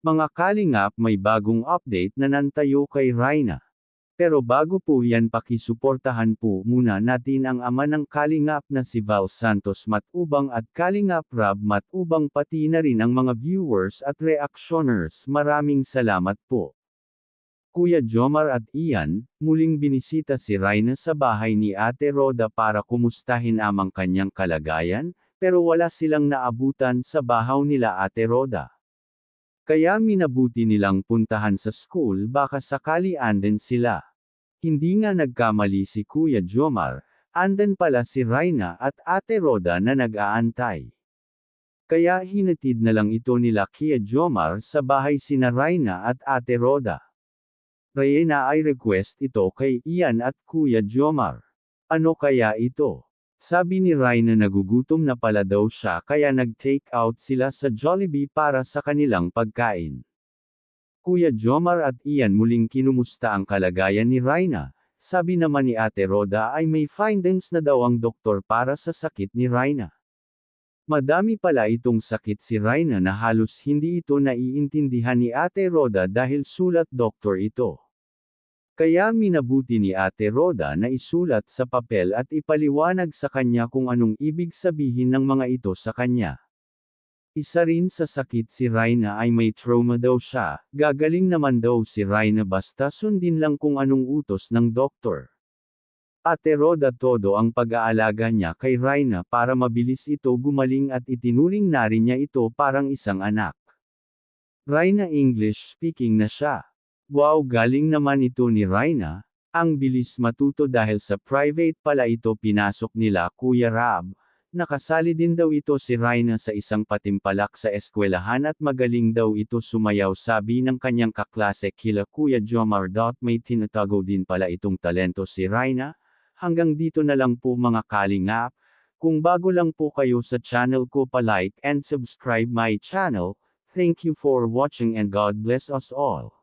Mga kalingap, may bagong update na nantayo kay Raina. Pero bago po yan, pakisuportahan po muna natin ang ama ng kalingap na si Val Santos Matubang at Kalingap Rab Matubang, pati na rin ang mga viewers at reactioners. Maraming salamat po. Kuya Jomar at Ian, muling binisita si Raina sa bahay ni Ate Roda para kumustahin ang kanyang kalagayan, pero wala silang naabutan sa bahaw nila Ate Roda. Kaya minabuti nilang puntahan sa school, baka sakali anden sila. Hindi nga nagkamali si Kuya Jomar, anden pala si Raina at Ate Roda na nag-aantay. Kaya hinatid na lang ito nila Kuya Jomar sa bahay sina Raina at Ate Roda. Raina ay request ito kay Ian at Kuya Jomar. Ano kaya ito? Sabi ni Raina nagugutom na pala daw siya, kaya nag-take out sila sa Jollibee para sa kanilang pagkain. Kuya Jomar at Ian muling kinumusta ang kalagayan ni Raina. Sabi naman ni Ate Roda ay may findings na daw ang doktor para sa sakit ni Raina. Madami pala itong sakit si Raina na halos hindi ito naiintindihan ni Ate Roda dahil sulat doktor ito. Kaya minabuti ni Ate Roda na isulat sa papel at ipaliwanag sa kanya kung anong ibig sabihin ng mga ito sa kanya. Isa rin sa sakit si Raina ay may trauma daw siya, gagaling naman daw si Raina basta sundin lang kung anong utos ng doktor. Ate Roda todo ang pag-aalaga niya kay Raina para mabilis ito gumaling at itinuring na rin niya ito parang isang anak. Raina English speaking na siya. Wow, galing naman ito ni Raina, ang bilis matuto dahil sa private pala ito pinasok nila Kuya Rab. Nakasali din daw ito si Raina sa isang patimpalak sa eskwelahan at magaling daw ito sumayaw, sabi ng kanyang kaklase kila Kuya Jomar. May tinatago din pala itong talento si Raina. Hanggang dito na lang po mga kalingap. Kung bago lang po kayo sa channel ko, pa-like and subscribe my channel. Thank you for watching and God bless us all.